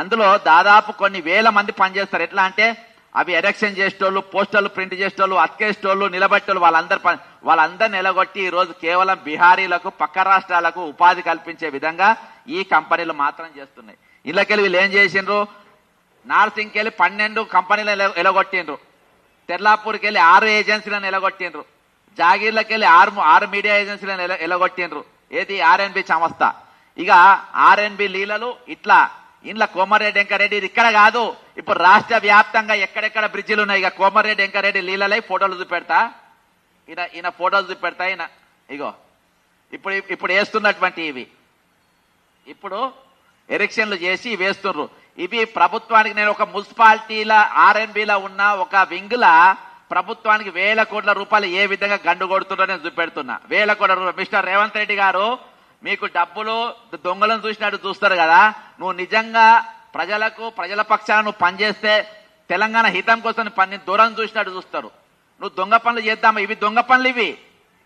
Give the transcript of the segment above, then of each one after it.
అందులో దాదాపు కొన్ని వేల మంది పనిచేస్తారు. ఎట్లా అంటే అవి ఎలక్షన్ చేసేటోళ్ళు, పోస్టర్లు ప్రింట్ చేసేటోళ్ళు, అతికేసేటోళ్ళు, నిలబెట్టోళ్ళు, వాళ్ళందరూ నిలగొట్టి ఈ రోజు కేవలం బీహారీలకు, పక్క రాష్ట్రాలకు ఉపాధి కల్పించే విధంగా ఈ కంపెనీలు మాత్రం చేస్తున్నాయి. ఇళ్ళకెళ్ళి వీళ్ళు ఏం చేసిండ్రు, నార్సింగ్కి వెళ్ళి 12 కంపెనీలు ఎలగొట్టిండ్రు, తెర్లాపూర్కి వెళ్ళి 6 ఏజెన్సీలను ఎలగొట్టిండ్రు, జాగీర్లకి వెళ్ళి 6 మీడియా ఏజెన్సీలను ఎలగొట్టిండ్రు. ఏది ఆర్ఎన్బి సంస్థ. ఇక ఆర్ఎన్బి లీలలు ఇట్లా ఇంట్లో కోమరెడ్డి వెంకరెడ్డి ఇది ఇక్కడ కాదు, ఇప్పుడు రాష్ట్ర వ్యాప్తంగా ఎక్కడెక్కడ బ్రిడ్జిలు ఉన్నాయి. ఇక కోమరెడ్డి వెంకరెడ్డి లీలలై ఫోటోలు చూపెడతా, ఈయన ఫోటోలు చూపెడతా. ఈయన ఇగో ఇప్పుడు వేస్తున్నటువంటి ఇవి ఇప్పుడు ఎలక్షన్లు చేసి వేస్తున్నారు. ఇవి ప్రభుత్వానికి నేను ఒక మున్సిపాలిటీల ఆర్ఎన్బిలో ఉన్న ఒక వింగ్ల ప్రభుత్వానికి 1000 కోట్ల రూపాయలు ఏ విధంగా గండు కొడుతున్నారో నేను చూపెడుతున్నా. 1000 కోట్ల రూపాయలు. మిస్టర్ రేవంత్ రెడ్డి గారు, మీకు డబ్బులు దొంగలను చూసినట్టు చూస్తారు కదా, నువ్వు నిజంగా ప్రజల పక్షాన నువ్వు పనిచేస్తే తెలంగాణ హితం కోసం పని దూరం చూసినట్టు చూస్తారు. నువ్వు దొంగ పనులు చేద్దామా, ఇవి దొంగ పనులు,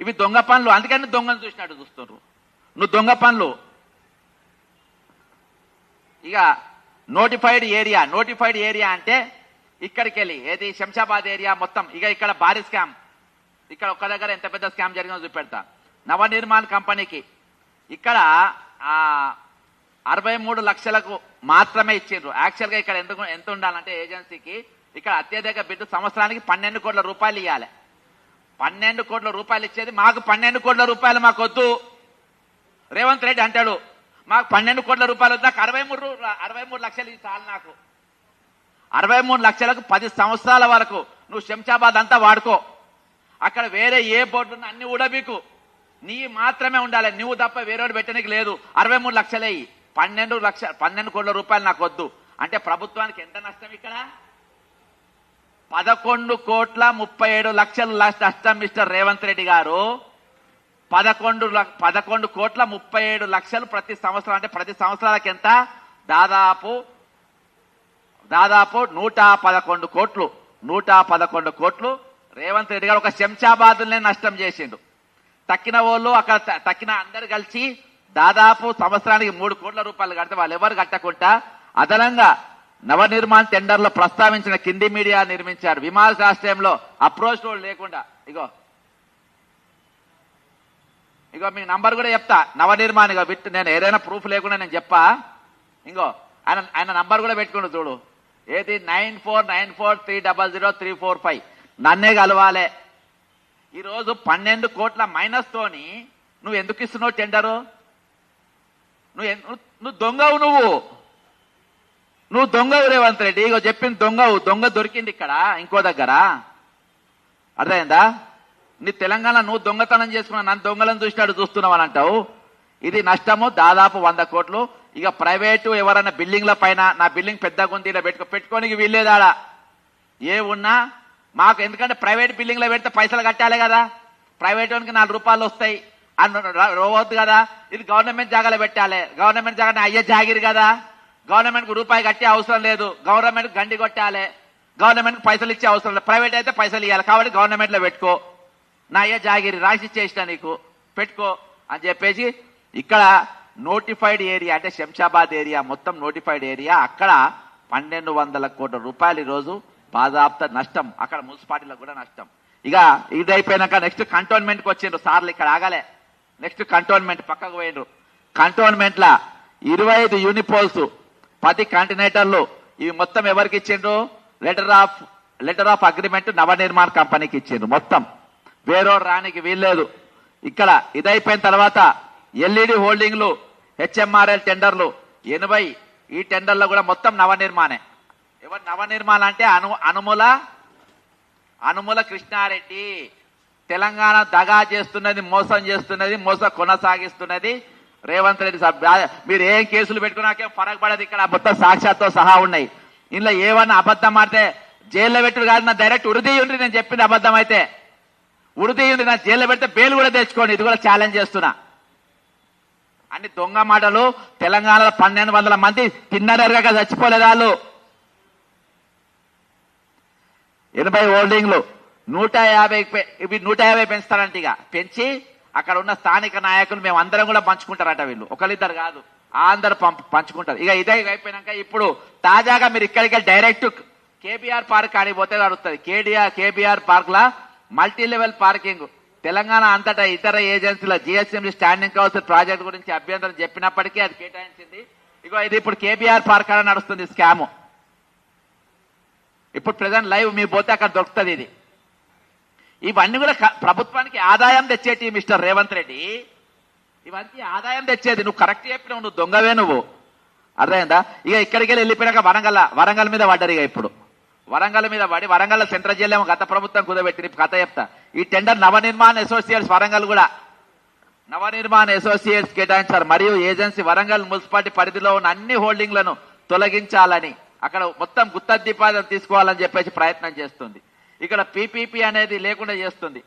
ఇవి దొంగ పనులు. అందుకని దొంగను చూసినట్టు చూస్తున్నారు. నువ్వు దొంగ పనులు. ఇక నోటిఫైడ్ ఏరియా అంటే ఇక్కడికి వెళ్ళి ఏది శంషాబాద్ ఏరియా మొత్తం. ఇక ఇక్కడ భారీ స్కామ్, ఇక్కడ ఒక్క దగ్గర ఎంత పెద్ద స్కామ్ జరిగిందో చూపెడతా. నవనిర్మాణ్ కంపెనీకి ఇక్కడ 63 లక్షలకు మాత్రమే ఇచ్చిండ్రు. యాక్చువల్గా ఇక్కడ ఎంత ఉండాలంటే ఏజెన్సీకి ఇక్కడ అత్యధిక బిడ్డు సంవత్సరానికి 12 కోట్ల రూపాయలు ఇవ్వాలి. 12 కోట్ల రూపాయలు ఇచ్చేది మాకు 12 కోట్ల రూపాయలు మాకు వద్దు. రేవంత్ రెడ్డి అంటాడు మాకు 12 కోట్ల రూపాయలు వద్దు, నాకు 63 లక్షలు చాలు. నాకు 63 లక్షలకు 10 సంవత్సరాల వరకు నువ్వు శంషాబాద్ అంతా వాడుకో. అక్కడ వేరే ఏ బోర్డు ఉన్నా అన్ని ఉడబీకు, నీ మాత్రమే ఉండాలి, నువ్వు తప్ప వేరేవాడు పెట్టడానికి లేదు. 63 లక్షలే 12 కోట్ల రూపాయలు నాకు వద్దు అంటే ప్రభుత్వానికి ఎంత నష్టం? ఇక్కడ 11 కోట్ల 37 లక్షల నష్టం. మిస్టర్ రేవంత్ రెడ్డి గారు, 11 కోట్ల 37 లక్షలు ప్రతి సంవత్సరం. అంటే ప్రతి సంవత్సరాలకి ఎంత? దాదాపు 111 కోట్లు. 111 కోట్లు రేవంత్ రెడ్డి గారు ఒక శంషాబాద్నే నష్టం చేసిండు. తక్కిన వాళ్ళు అక్కడ తక్కిన అందరు కలిసి దాదాపు సంవత్సరానికి 3 కోట్ల రూపాయలు కడితే వాళ్ళు ఎవరు కట్టకుండా అదనంగా నవనిర్మాణ్ టెండర్లో ప్రస్తావించిన కింది మీడియా నిర్మించారు. విమానాశ్రయంలో అప్రోచ్ రోడ్ లేకుండా. ఇగో మీ నంబర్ కూడా చెప్తా. నవనిర్మాణ్ నేను ఏదైనా ప్రూఫ్ లేకుండా నేను చెప్పా. ఇంకో ఆయన నంబర్ కూడా పెట్టుకుంటూ చూడు. ఏది 9494300345. నన్నే కలవాలే. ఈరోజు 12 కోట్ల మైనస్ తోని నువ్వు ఎందుకు ఇస్తున్నావు టెండరు? నువ్వు దొంగవు. నువ్వు దొంగవు రేవంత్ రెడ్డి. ఇగో చెప్పింది దొంగవు. దొంగ దొరికింది ఇక్కడ ఇంకో దగ్గర. అర్థమైందా? నీ తెలంగాణ నువ్వు దొంగతనం చేసుకున్నా, నన్ను దొంగలను చూసినాడు చూస్తున్నావు అని అంటావు. ఇది నష్టము దాదాపు 100 కోట్లు. ఇక ప్రైవేటు ఎవరైనా బిల్డింగ్ల పైన నా బిల్డింగ్ పెద్దగా ఉంది ఇలా పెట్టుకోనికి వీల్లేదాడా ఏ ఉన్నా మాకు. ఎందుకంటే ప్రైవేట్ బిల్డింగ్లో పెడితే పైసలు కట్టాలి కదా, ప్రైవేట్ వానికి 4 రూపాయలు వస్తాయి అని రోవద్దు కదా. ఇది గవర్నమెంట్ జాగాలో పెట్టాలి. గవర్నమెంట్ జాగా అయ్యే జాగిరి కదా, గవర్నమెంట్కి రూపాయి కట్టే అవసరం లేదు. గవర్నమెంట్ గండి కొట్టాలి, గవర్నమెంట్కి పైసలు ఇచ్చే అవసరం లేదు. ప్రైవేట్ అయితే పైసలు ఇవ్వాలి. కాబట్టి గవర్నమెంట్లో పెట్టుకో, నా అయ్యే జాగిరి రాసి ఇచ్చేసిన నీకు పెట్టుకో అని చెప్పేసి ఇక్కడ నోటిఫైడ్ ఏరియా అంటే శంషాబాద్ ఏరియా మొత్తం నోటిఫైడ్ ఏరియా. అక్కడ 1200 కోట్ల రూపాయలు ఈరోజు బాధాప్త నష్టం. అక్కడ మున్సిపాలిటీలకు కూడా నష్టం. ఇక ఇది అయిపోయినాక నెక్స్ట్ కంటోన్మెంట్కి వచ్చిండ్రు సార్లు. ఇక్కడ ఆగలే. నెక్స్ట్ కంటోన్మెంట్ పక్కకు పోయిండ్రు. కంటోన్మెంట్ లా 25 యూనిపోల్స్, 10 కంటినేటర్లు. ఇవి మొత్తం ఎవరికి ఇచ్చిండ్రు? లెటర్ ఆఫ్ అగ్రిమెంట్ నవనిర్మాణ్ కంపెనీకి ఇచ్చిండ్రు. మొత్తం వేరేవాడు రానికి వీల్లేదు. ఇక్కడ ఇదైపోయిన తర్వాత ఎల్ఈడి హోల్డింగ్లు, హెచ్ఎంఆర్ఎల్ టెండర్లు 80. ఈ టెండర్లో కూడా మొత్తం నవనిర్మాణే. ఎవరు నవనిర్మాణ అంటే అనుముల కృష్ణారెడ్డి. తెలంగాణ దగా చేస్తున్నది, మోసం చేస్తున్నది, కొనసాగిస్తున్నది రేవంత్ రెడ్డి సాబ్. మీరు ఏం కేసులు పెట్టుకున్నాకేం ఫరక్ పడదు. ఇక్కడ మొత్తం సాక్ష్యాలతో సహా ఉన్నాయి. ఇందులో ఏమన్నా అబద్ధం ఆడితే జైల్లో పెట్టుడు కాదు, నా డైరెక్ట్ ఉరిదీయుండ్రి. నేను చెప్పింది అబద్ధం అయితే ఉరిదీయుండ్రి. నా జైల్లో పెడితే బెయిల్ కూడా తెచ్చుకోండి. ఇది కూడా ఛాలెంజ్ చేస్తున్నా. అన్ని దొంగ మాటలు. తెలంగాణలో 1200 మంది తిన్నరగా చచ్చిపోలేదు. వాళ్ళు 80 హోల్డింగ్లు 150 పెంచుతారంట. ఇక పెంచి అక్కడ ఉన్న స్థానిక నాయకులు మేము అందరం కూడా పంచుకుంటారట. వీళ్ళు ఒకరిద్దరు కాదు. అందరు పంచుకుంటారు. ఇక ఇదే అయిపోయినాక ఇప్పుడు తాజాగా మీరు ఇక్కడికి డైరెక్ట్ కేబీఆర్ పార్క్ ఆడిపోతే అడుగుతుంది. కేబీఆర్ పార్క్ లా మల్టీ లెవెల్ పార్కింగ్ తెలంగాణ అంతటా ఇతర ఏజెన్సీల జిఎస్ఎంసీ స్టాండింగ్ కౌన్సిల్ ప్రాజెక్ట్ గురించి అభ్యంతరం చెప్పినప్పటికీ అది కేటాయించింది. ఇగో ఇది ఇప్పుడు కేబీఆర్ పార్క్ అని నడుస్తుంది స్కామ్. ఇప్పుడు ప్రెసెంట్ లైవ్ మీ పోతే అక్కడ దొరుకుతుంది. ఇది ఇవన్నీ కూడా ప్రభుత్వానికి ఆదాయం తెచ్చేటి మిస్టర్ రేవంత్ రెడ్డి. ఇవన్నీ ఆదాయం తెచ్చేది. నువ్వు కరెక్ట్ చెప్పినావు, నువ్వు దొంగవే నువ్వు. అర్థమైందా? ఇక ఇక్కడికి వెళ్ళిపోయాక వరంగల్ మీద పడ్డారు. ఇక ఇప్పుడు వరంగల్ మీద పడి వరంగల్ సెంట్రల్ జైలు ఏమో గత ప్రభుత్వం కుదబెట్టి కథ చెప్తా. ఈ టెండర్ నవనిర్మాణ అసోసియేట్స్ వరంగల్ కూడా నవనిర్మాణ అసోసియేట్స్ కేటాయించారు. మరియు ఏజెన్సీ వరంగల్ మున్సిపాలిటీ పరిధిలో ఉన్న అన్ని హోల్డింగ్లను తొలగించాలని అక్కడ మొత్తం గుత్తద్దిపాదం తీసుకోవాలని చెప్పేసి ప్రయత్నం చేస్తుంది. ఇక్కడ పీపీపీ అనేది లేకుండా చేస్తుంది.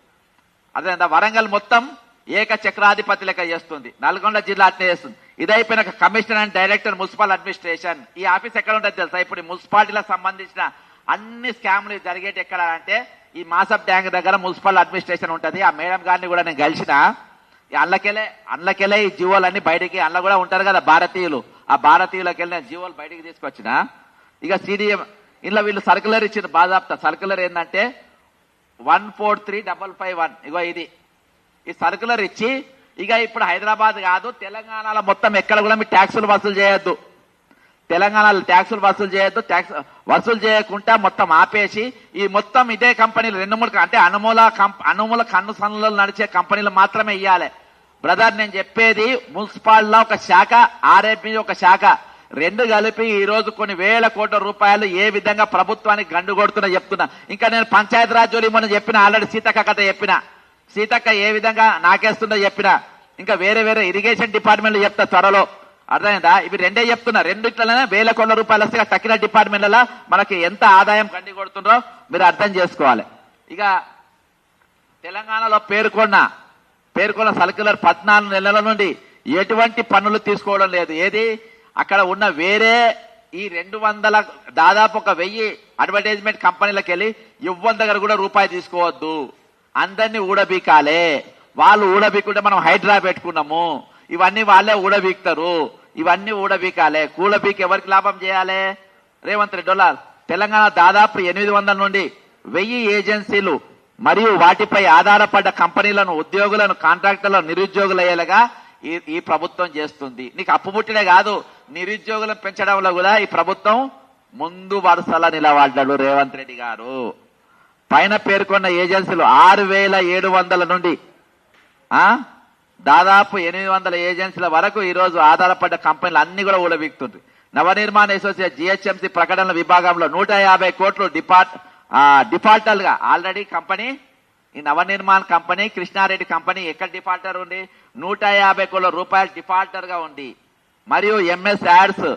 అదే వరంగల్ మొత్తం ఏకచక్రాధిపతి లెక్క చేస్తుంది. నల్గొండ జిల్లా అట్నే చేస్తుంది. ఇదైపోయిన commissioner and director municipal administration. ఈ ఆఫీస్ ఎక్కడ ఉంటుంది తెలుసా? ఇప్పుడు మున్సిపాలిటీలకు సంబంధించిన అన్ని స్కామ్లు జరిగేటి ఎక్కడ అంటే ఈ మాసప్ ట్యాంక్ దగ్గర మున్సిపల్ అడ్మినిస్ట్రేషన్ ఉంటుంది. ఆ మేడం గారిని కూడా నేను కలిసిన. అందులోకెళ్ళే ఈ జీవోలన్నీ బయటికి అందులో కూడా ఉంటారు కదా భారతీయులు. ఆ భారతీయులకి వెళ్ళి నేను జీవోలు బయటికి తీసుకొచ్చిన. ఇక సిడిఎం ఇంట్లో వీళ్ళు సర్కులర్ ఇచ్చిన బాధాప్త సర్కులర్ ఏంటంటే 143551. ఇగో ఇది ఈ సర్కులర్ ఇచ్చి ఇక ఇప్పుడు హైదరాబాద్ కాదు తెలంగాణలో మొత్తం ఎక్కడ కూడా మీరు ట్యాక్సులు వసూలు చేయొద్దు. తెలంగాణలో ట్యాక్సులు వసూలు చేయొద్దు. ట్యాక్స్ వసూలు చేయకుండా మొత్తం ఆపేసి ఈ మొత్తం ఇదే కంపెనీలు 2-3 అంటే అనుమూల కన్ను సన్నులు నడిచే కంపెనీలు మాత్రమే ఇవ్వాలి. బ్రదర్ నేను చెప్పేది మున్సిపాలిటీలో ఒక శాఖ, ఆర్ఎఫ్బి ఒక శాఖ, రెండు కలిపి ఈ రోజు కొన్ని వేల కోట్ల రూపాయలు ఏ విధంగా ప్రభుత్వానికి గండు కొడుతున్నా చెప్తున్నా. ఇంకా నేను పంచాయతీ రాజ్ జోలి మొన్న చెప్పిన, ఆల్రెడీ సీతక్క కథ చెప్పిన. సీతక్క ఏ విధంగా నాకేస్తుందో చెప్పిన. ఇంకా వేరే ఇరిగేషన్ డిపార్ట్మెంట్లు చెప్తా త్వరలో. అర్థమైందా? ఇవి రెండే చెప్తున్నా. రెండిట్లనే వేల కోట్ల రూపాయలు వస్తే తక్కిన డిపార్ట్మెంట్లలో మనకి ఎంత ఆదాయం గండి కొడుతుండ్రో మీరు అర్థం చేసుకోవాలి. ఇక తెలంగాణలో పేర్కొన్న సర్క్యులర్ 14 నెలల నుండి ఎటువంటి పన్నులు తీసుకోవడం లేదు. ఏది అక్కడ ఉన్న వేరే ఈ 200 దాదాపు 1000 అడ్వర్టైజ్మెంట్ కంపెనీలకు వెళ్ళి ఇవ్వని దగ్గర కూడా రూపాయి తీసుకోవద్దు. అందరినీ ఊడబీకాలే. వాళ్ళు ఊడబీకుంటే మనం హైడ్రా పెట్టుకున్నాము. ఇవన్నీ వాళ్ళే ఊడబీక్తారు. ఇవన్నీ ఊడబీకాలే. కూడబీకి ఎవరికి లాభం చేయాలి? రేవంత్ రెడ్డి. తెలంగాణ దాదాపు 800 నుండి 1000 ఏజెన్సీలు మరియు వాటిపై ఆధారపడ్డ కంపెనీలను, ఉద్యోగులను, కాంట్రాక్టర్లను నిరుద్యోగులయ్యేలాగా ఈ ప్రభుత్వం చేస్తుంది. నీకు అప్పుముట్టడే కాదు, నిరుద్యోగులను పెంచడంలో కూడా ఈ ప్రభుత్వం ముందు వరుసలో నిలబడ్డాడు రేవంత్ రెడ్డి గారు. పైన పేర్కొన్న ఏజెన్సీలు 6700 నుండి దాదాపు 800 ఏజెన్సీల వరకు ఈ రోజు ఆధారపడ్డ కంపెనీలు అన్ని కూడా ఊడబీక్తుంది. నవనిర్మాణ అసోసియేట్ జిహెచ్ఎంసీ ప్రకటనల విభాగంలో 150 కోట్లు డిఫాల్టర్ గా ఆల్రెడీ కంపెనీ, ఈ నవనిర్మాణ కంపెనీ, కృష్ణారెడ్డి కంపెనీ ఎక్కడ డిఫాల్టర్ ఉంది? 150 కోట్ల రూపాయలు డిఫాల్టర్ గా ఉంది. మరియు ఎంఎస్ యాడ్స్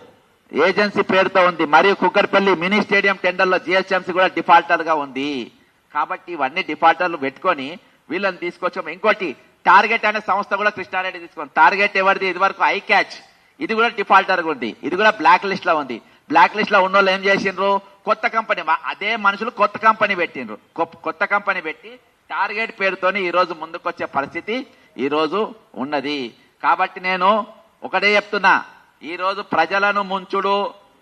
ఏజెన్సీ పేరుతో ఉంది. మరియు కుక్కర్పల్లి మినీ స్టేడియం టెండర్లో జిహెచ్ఎంసీ కూడా డిఫాల్టర్ గా ఉంది. కాబట్టి ఇవన్నీ డిఫాల్టర్లు పెట్టుకొని వీళ్ళని తీసుకొచ్చాము. ఇంకోటి టార్గెట్ అనే సంస్థ కూడా కృష్ణారెడ్డి తీసుకొని, టార్గెట్ ఎవరిది? ఇది వరకు ఐ క్యాచ్, ఇది కూడా డిఫాల్టర్ గా ఉంది. ఇది కూడా బ్లాక్ లిస్ట్ లో ఉంది. బ్లాక్ లిస్ట్ లో ఉన్న వాళ్ళు ఏం చేసిండ్రు? కొత్త కంపెనీ, అదే మనుషులు కొత్త కంపెనీ పెట్టిండ్రు. కొత్త కంపెనీ పెట్టి టార్గెట్ పేరుతోని ఈ రోజు ముందుకొచ్చే పరిస్థితి ఈ రోజు ఉన్నది. కాబట్టి నేను ఒకటే చెప్తున్నా, ఈ రోజు ప్రజలను ముంచుడు,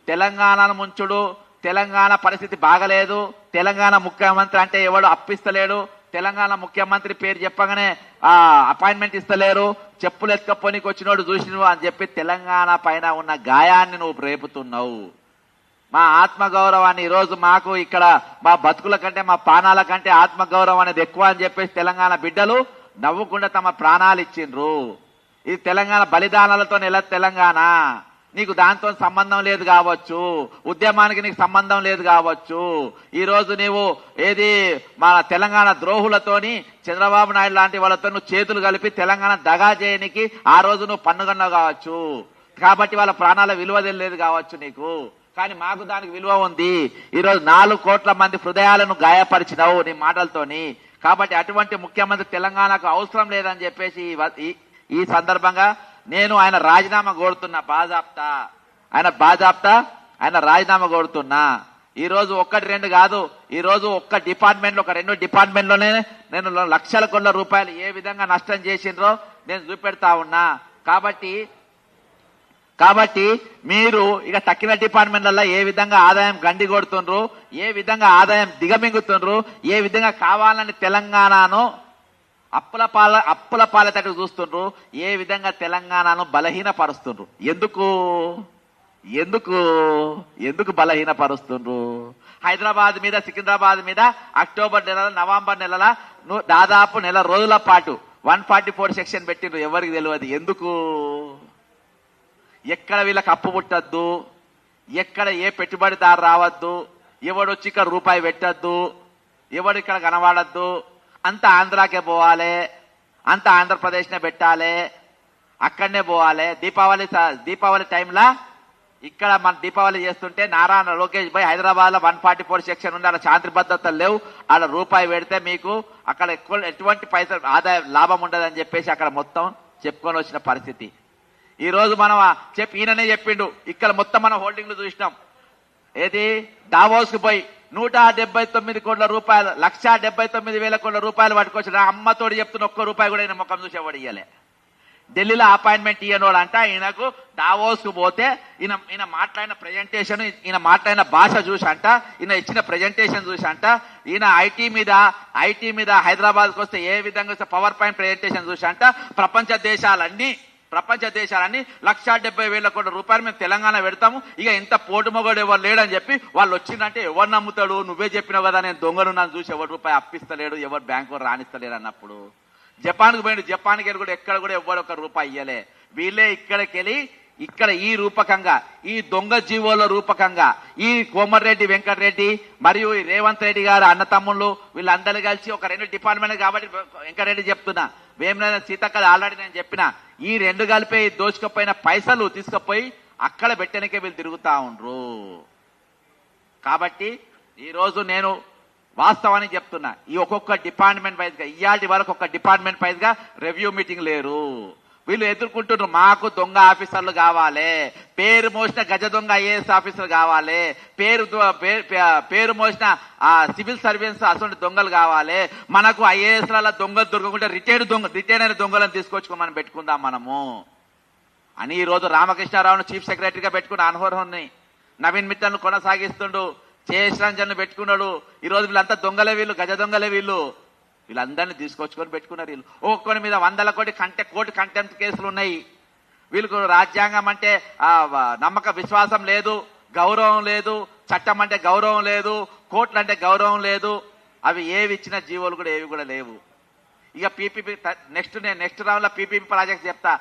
తెలంగాణను ముంచుడు, తెలంగాణ పరిస్థితి బాగలేదు, తెలంగాణ ముఖ్యమంత్రి అంటే ఎవడు అప్పిస్తలేడు, తెలంగాణ ముఖ్యమంత్రి పేరు చెప్పగానే అపాయింట్మెంట్ ఇస్తలేరు, చెప్పులు ఎత్తుకపోనికి వచ్చినోడు చూసినవు అని చెప్పి తెలంగాణ పైన ఉన్న గాయాన్ని నువ్వు రేపుతున్నావు. మా ఆత్మగౌరవాన్ని ఈరోజు మాకు ఇక్కడ మా బతుకుల కంటే, మా ప్రాణాల కంటే ఆత్మగౌరవం అనేది ఎక్కువ అని చెప్పేసి తెలంగాణ బిడ్డలు నవ్వుకుండా తమ ప్రాణాలు ఇచ్చిండ్రు. ఇది తెలంగాణ బలిదానాలతో నెల తెలంగాణ. నీకు దాంతో సంబంధం లేదు కావచ్చు, ఉద్యమానికి నీకు సంబంధం లేదు కావచ్చు. ఈ రోజు నీవు ఏది మన తెలంగాణ ద్రోహులతోని, చంద్రబాబు నాయుడు లాంటి వాళ్ళతో నువ్వు చేతులు కలిపి తెలంగాణ దగా చేయనికి ఆ రోజు నువ్వు పన్నుగన్నావు కావచ్చు. కాబట్టి వాళ్ళ ప్రాణాల విలువ తెలియదు కావచ్చు నీకు, కానీ మాకు దానికి విలువ ఉంది. ఈరోజు 4 కోట్ల మంది హృదయాలను గాయపరిచినావు నీ మాటలతోని. కాబట్టి అటువంటి ముఖ్యమంత్రి తెలంగాణకు అవసరం లేదని చెప్పేసి ఈ సందర్భంగా నేను ఆయన రాజీనామా కోరుతున్నా. ఆయన రాజీనామా కోరుతున్నా. ఈ రోజు 1-2 కాదు, ఈ రోజు ఒక్క డిపార్ట్మెంట్ లో, 2 డిపార్ట్మెంట్లోనే నేను లక్షల కోట్ల రూపాయలు ఏ విధంగా నష్టం చేసిండ్రో నేను చూపెడతా ఉన్నా. కాబట్టి కాబట్టి మీరు ఇక తక్కిన డిపార్ట్మెంట్లలో ఏ విధంగా ఆదాయం గండి కొడుతుండ్రు, ఏ విధంగా ఆదాయం దిగమింగుతుండ్రు, ఏ విధంగా కావాలని తెలంగాణను అప్పుల పాలతట్టు చూస్తుండ్రు, ఏ విధంగా తెలంగాణను బలహీనపరుస్తుండ్రు. ఎందుకు ఎందుకు ఎందుకు బలహీనపరుస్తుండ్రు? హైదరాబాద్ మీద, సికింద్రాబాద్ మీద అక్టోబర్ నెల, నవంబర్ నెలల దాదాపు నెల రోజుల పాటు 144 సెక్షన్ పెట్టిండ్రు. ఎవరికి తెలియదు ఎందుకు. ఎక్కడ వీళ్ళకి అప్పు పుట్టద్దు, ఎక్కడ ఏ పెట్టుబడిదారు రావద్దు, ఎవడొచ్చి ఇక్కడ రూపాయి పెట్టద్దు, ఎవడు ఇక్కడ కనబడద్దు, అంత ఆంధ్రాకే పోవాలి, అంత ఆంధ్రప్రదేశ్నే పెట్టాలి, అక్కడనే పోవాలి. దీపావళి టైంలో ఇక్కడ మన దీపావళి చేస్తుంటే నారాయణ లోకేష్ భాయ్ హైదరాబాద్ లో 144 సెక్షన్ ఉంది, అలా శాంతి భద్రతలు లేవు, అలా రూపాయి పెడితే మీకు అక్కడ ఎటువంటి పైసలు ఆదాయం లాభం ఉండదని చెప్పేసి అక్కడ మొత్తం చెప్పుకొని వచ్చిన పరిస్థితి. ఈ రోజు మనం ఈయననే చెప్పిండు, ఇక్కడ మొత్తం మనం హోల్డింగ్లు చూసినాం. ఏది దావోస్ కు పోయి 179 కోట్ల రూపాయలు, 1,79,000 కోట్ల రూపాయలు పట్టుకొచ్చిన అమ్మతోడు చెప్తున్న ఒక్క రూపాయి కూడా ఈయన ముఖం చూసి ఎవడు ఇయ్యలే. ఢిల్లీలో అపాయింట్మెంట్ ఇయ్యనోడు అంట, ఈయనకు దావోస్ కు పోతే ఈయన మాట్లాడిన ప్రెజెంటేషన్, ఈయన మాట్లాడిన భాష చూసి అంట, ఈయన ఇచ్చిన ప్రెజెంటేషన్ చూసి అంట, ఈయన ఐటీ మీద హైదరాబాద్కి వస్తే ఏ విధంగా పవర్ పాయింట్ ప్రెజెంటేషన్ చూసి అంట, ప్రపంచ దేశాలన్నీ 1,70,000 కోట్ల రూపాయలు మేము తెలంగాణ పెడతాము, ఇక ఇంత పోటు మొగడు ఎవరు లేడని చెప్పి వాళ్ళు వచ్చిందంటే ఎవరు నమ్ముతాడు? నువ్వే చెప్పినావు కదా నేను దొంగను నన్ను చూసి ఎవరు రూపాయి అప్పిస్తలేడు, ఎవరు బ్యాంకు రాణిస్తలేడు అన్నప్పుడు. జపాన్కు పోయిండు, జపాన్కి వెళ్ళి కూడా ఎక్కడ కూడా ఎవరు ఒక రూపాయి ఇయ్యలే. వీళ్ళే ఇక్కడికి వెళ్ళి ఇక్కడ ఈ రూపకంగా, ఈ దొంగ జీవోల రూపకంగా ఈ కోమటిరెడ్డి వెంకటరెడ్డి మరియు ఈ రేవంత్ రెడ్డి గారు అన్నతమ్ముళ్ళు వీళ్ళందరూ కలిసి ఒక 2 డిపార్ట్మెంట్ కాబట్టి వెంకటరెడ్డి చెప్తున్నా, వేమిన సీతక్క ఆల్రెడీ నేను చెప్పిన, ఈ 2 కలిపి దోచుకపోయిన పైసలు తీసుకుపోయి అక్కడ పెట్టడానికే వీళ్ళు తిరుగుతా ఉండ్రు. కాబట్టి ఈ రోజు నేను వాస్తవానికి చెప్తున్నా, ఈ ఒక్కొక్క డిపార్ట్మెంట్ వైజ్ గా ఇయాల్టి వరకు ఒక డిపార్ట్మెంట్ వైజ్ గా రివ్యూ మీటింగ్ లేరు. వీళ్ళు ఎదుర్కొంటున్నారు, మాకు దొంగ ఆఫీసర్లు కావాలి, పేరు మోసిన గజ దొంగ ఐఏఎస్ ఆఫీసర్ కావాలి, పేరు మోసిన సివిల్ సర్వీస్ అసలు దొంగలు కావాలి, మనకు ఐఏఎస్ ల దొంగలు దొరకకుండా రిటైర్డ్ అయిన దొంగలను తీసుకొచ్చుకొని మనం పెట్టుకుందాం మనము అని ఈ రోజు రామకృష్ణారావును చీఫ్ సెక్రటరీగా పెట్టుకున్న అన్హోర్ని, నవీన్ మిట్టల్ను కొనసాగిస్తుండు, రంజన్ పెట్టుకున్నాడు. ఈ రోజు వీళ్ళంతా దొంగలే, వీళ్ళు గజ దొంగలే, వీళ్ళందరినీ తీసుకొచ్చుకొని పెట్టుకున్నారు. వీళ్ళు ఒక్కొక్కరి మీద 100 కోటి కంటెంప్ట్ కేసులు ఉన్నాయి. వీళ్ళకు రాజ్యాంగం అంటే నమ్మక విశ్వాసం లేదు, గౌరవం లేదు, చట్టం అంటే గౌరవం లేదు, కోర్టులు అంటే గౌరవం లేదు. అవి ఏవి ఇచ్చిన జీవోలు కూడా ఏవి కూడా లేవు. ఇక పీపీపీ నెక్స్ట్ రౌండ్ లో పీపీపీ ప్రాజెక్ట్ చెప్తా.